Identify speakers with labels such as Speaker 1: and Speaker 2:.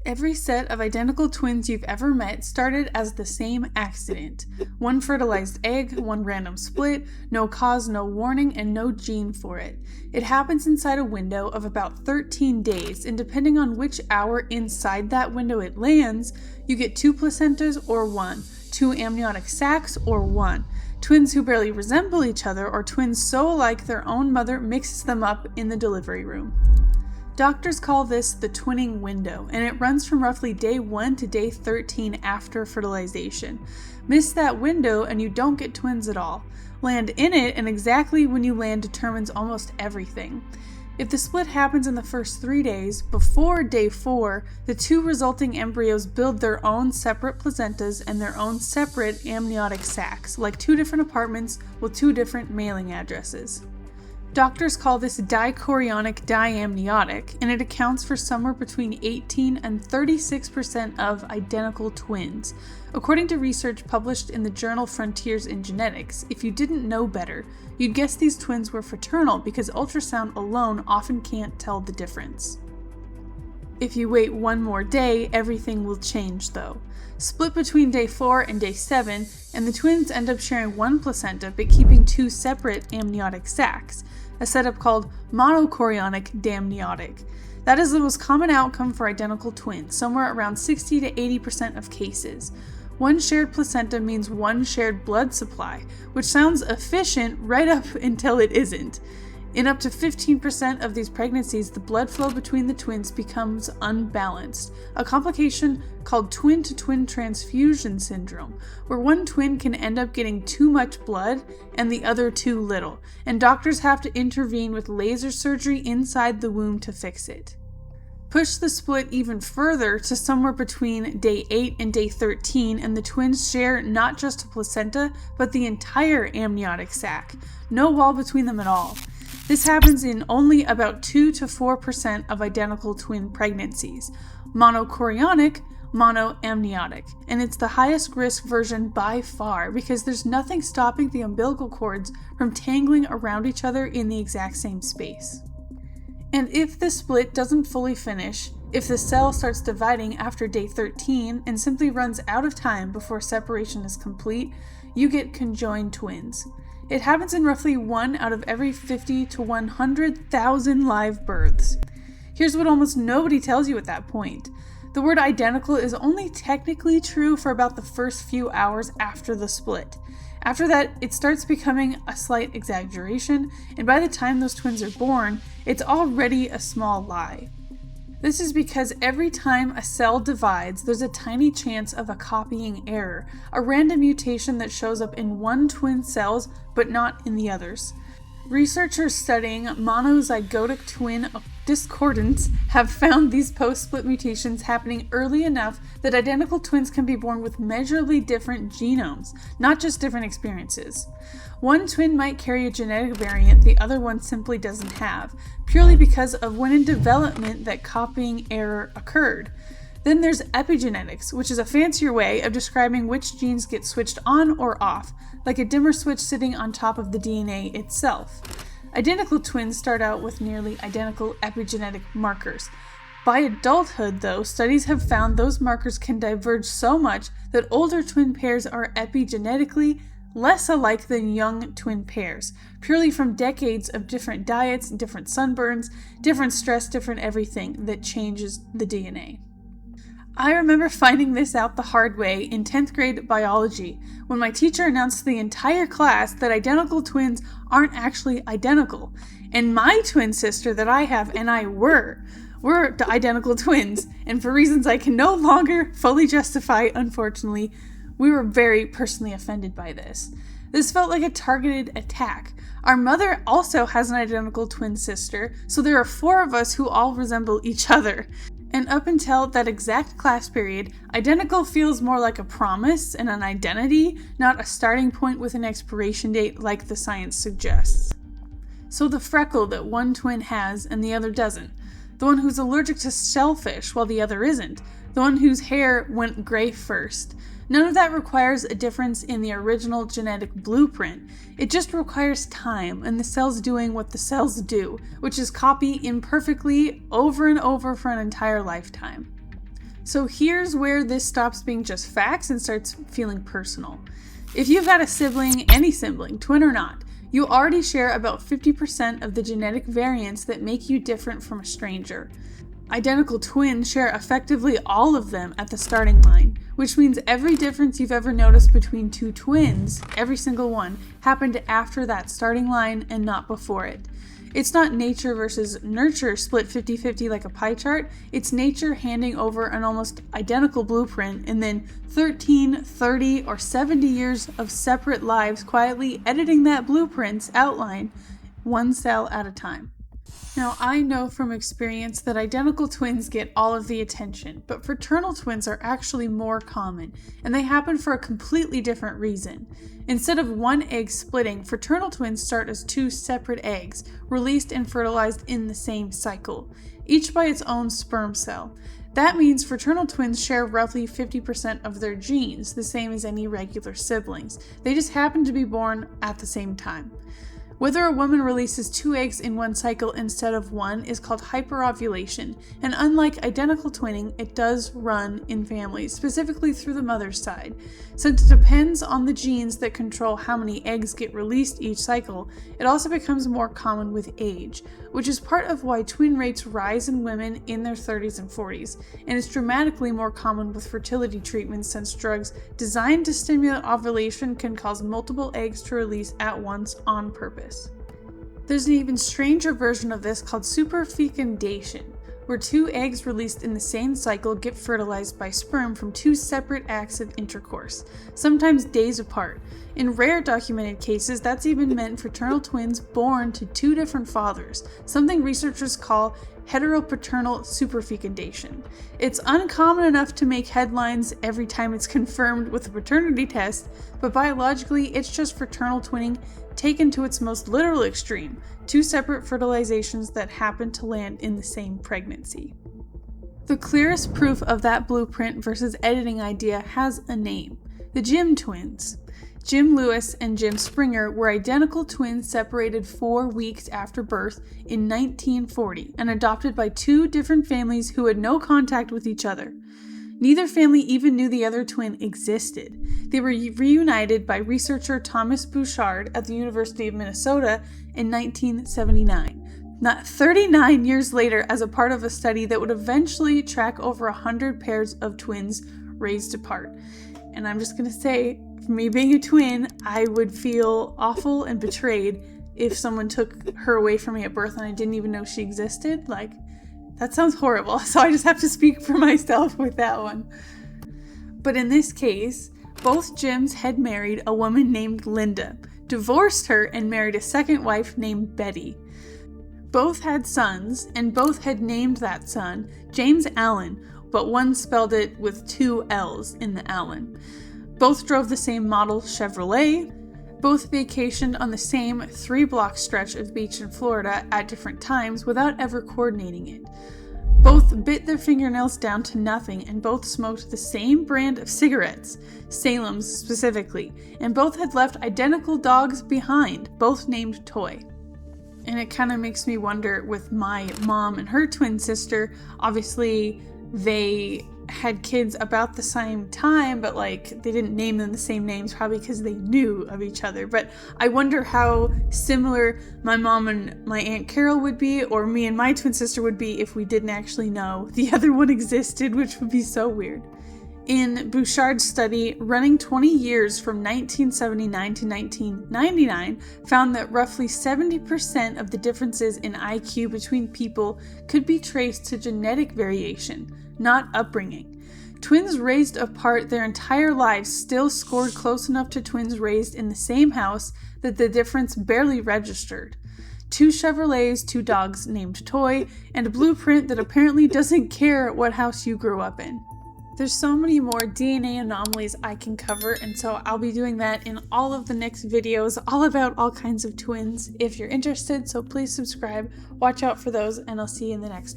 Speaker 1: Every set of identical twins you've ever met started as the same accident. One fertilized egg, one random split, no cause, no warning, and no gene for it. It happens inside a window of about 13 days, and depending on which hour inside that window it lands, you get 2 placentas or 1, 2 amniotic sacs or 1. Twins who barely resemble each other, or twins so alike their own mother mixes them up in the delivery room. Doctors call this the twinning window, and it runs from roughly day 1 to day 13 after fertilization. Miss that window and you don't get twins at all. Land in it, and exactly when you land determines almost everything. If the split happens in the first 3 days, before day 4, the 2 resulting embryos build their own separate placentas and their own separate amniotic sacs, like 2 different apartments with 2 different mailing addresses. Doctors call this dichorionic diamniotic, and it accounts for somewhere between 18 and 36% of identical twins. According to research published in the journal Frontiers in Genetics, if you didn't know better, you'd guess these twins were fraternal because ultrasound alone often can't tell the difference. If you wait one more day, everything will change though. Split between day 4 and day 7, and the twins end up sharing 1 placenta but keeping 2 separate amniotic sacs, a setup called monochorionic diamniotic. That is the most common outcome for identical twins, somewhere around 60 to 80% of cases. 1 shared placenta means 1 shared blood supply, which sounds efficient right up until it isn't. In up to 15% of these pregnancies, the blood flow between the twins becomes unbalanced, a complication called twin-to-twin transfusion syndrome, where one twin can end up getting too much blood and the other too little, and doctors have to intervene with laser surgery inside the womb to fix it. Push the split even further to somewhere between day 8 and day 13, and the twins share not just a placenta, but the entire amniotic sac. No wall between them at all. This happens in only about 2 to 4% of identical twin pregnancies. Monochorionic, monoamniotic, and it's the highest risk version by far because there's nothing stopping the umbilical cords from tangling around each other in the exact same space. And if the split doesn't fully finish, if the cell starts dividing after day 13 and simply runs out of time before separation is complete, you get conjoined twins. It happens in roughly 1 out of every 50 to 100,000 live births. Here's what almost nobody tells you at that point. The word identical is only technically true for about the first few hours after the split. After that, it starts becoming a slight exaggeration, and by the time those twins are born, it's already a small lie. This is because every time a cell divides, there's a tiny chance of a copying error, a random mutation that shows up in one twin cells but not in the others. Researchers studying monozygotic twin discordance have found these post-split mutations happening early enough that identical twins can be born with measurably different genomes, not just different experiences. One twin might carry a genetic variant the other one simply doesn't have, purely because of when in development that copying error occurred. Then there's epigenetics, which is a fancier way of describing which genes get switched on or off, like a dimmer switch sitting on top of the DNA itself. Identical twins start out with nearly identical epigenetic markers. By adulthood, though, studies have found those markers can diverge so much that older twin pairs are epigenetically less alike than young twin pairs, purely from decades of different diets, different sunburns, different stress, different everything that changes the DNA. I remember finding this out the hard way in 10th grade biology when my teacher announced to the entire class that identical twins aren't actually identical, and my twin sister that I have and I were identical twins, and for reasons I can no longer fully justify, unfortunately, we were very personally offended by this. This felt like a targeted attack. Our mother also has an identical twin sister, so there are 4 of us who all resemble each other. And up until that exact class period, identical feels more like a promise and an identity, not a starting point with an expiration date like the science suggests. So the freckle that one twin has and the other doesn't, the one who's allergic to shellfish while the other isn't, the one whose hair went gray first, none of that requires a difference in the original genetic blueprint. It just requires time and the cells doing what the cells do, which is copy imperfectly over and over for an entire lifetime. So here's where this stops being just facts and starts feeling personal. If you've got a sibling, any sibling, twin or not, you already share about 50% of the genetic variants that make you different from a stranger. Identical twins share effectively all of them at the starting line, which means every difference you've ever noticed between two twins, every single one, happened after that starting line and not before it. It's not nature versus nurture split 50-50 like a pie chart. It's nature handing over an almost identical blueprint and then 13, 30, or 70 years of separate lives quietly editing that blueprint's outline one cell at a time. Now, I know from experience that identical twins get all of the attention, but fraternal twins are actually more common, and they happen for a completely different reason. Instead of one egg splitting, fraternal twins start as two separate eggs, released and fertilized in the same cycle, each by its own sperm cell. That means fraternal twins share roughly 50% of their genes, the same as any regular siblings. They just happen to be born at the same time. Whether a woman releases two eggs in one cycle instead of one is called hyperovulation, and unlike identical twinning, it does run in families, specifically through the mother's side. Since it depends on the genes that control how many eggs get released each cycle, it also becomes more common with age, which is part of why twin rates rise in women in their 30s and 40s, and it's dramatically more common with fertility treatments since drugs designed to stimulate ovulation can cause multiple eggs to release at once on purpose. There's an even stranger version of this called superfecundation, where two eggs released in the same cycle get fertilized by sperm from two separate acts of intercourse, sometimes days apart. In rare documented cases, that's even meant fraternal twins born to two different fathers, something researchers call heteropaternal superfecundation. It's uncommon enough to make headlines every time it's confirmed with a paternity test, but biologically it's just fraternal twinning taken to its most literal extreme, two separate fertilizations that happen to land in the same pregnancy. The clearest proof of that blueprint versus editing idea has a name: the Jim twins. Jim Lewis and Jim Springer were identical twins separated 4 weeks after birth in 1940 and adopted by two different families who had no contact with each other. Neither family even knew the other twin existed. They were reunited by researcher Thomas Bouchard at the University of Minnesota in 1979, not 39 years later, as a part of a study that would eventually track over 100 pairs of twins raised apart. And I'm just going to say, for me being a twin, I would feel awful and betrayed if someone took her away from me at birth and I didn't even know she existed. That sounds horrible, so I just have to speak for myself with that one. But in this case, both Jims had married a woman named Linda, divorced her, and married a second wife named Betty. Both had sons, and both had named that son James Allen, but one spelled it with 2 L's in the Allen. Both drove the same model Chevrolet. Both vacationed on the same 3-block stretch of beach in Florida at different times without ever coordinating it. Both bit their fingernails down to nothing, and both smoked the same brand of cigarettes, Salem's specifically, and both had left identical dogs behind, both named Toy. And it kind of makes me wonder with my mom and her twin sister, obviously they had kids about the same time, but they didn't name them the same names, probably because they knew of each other. But I wonder how similar my mom and my Aunt Carol would be, or me and my twin sister would be, if we didn't actually know the other one existed, which would be so weird. In Bouchard's study, running 20 years from 1979 to 1999, found that roughly 70% of the differences in IQ between people could be traced to genetic variation, not upbringing. Twins raised apart their entire lives still scored close enough to twins raised in the same house that the difference barely registered. 2 Chevrolets, 2 dogs named Toy, and a blueprint that apparently doesn't care what house you grew up in. There's so many more DNA anomalies I can cover, and so I'll be doing that in all of the next videos, all about all kinds of twins if you're interested, so please subscribe, watch out for those, and I'll see you in the next one.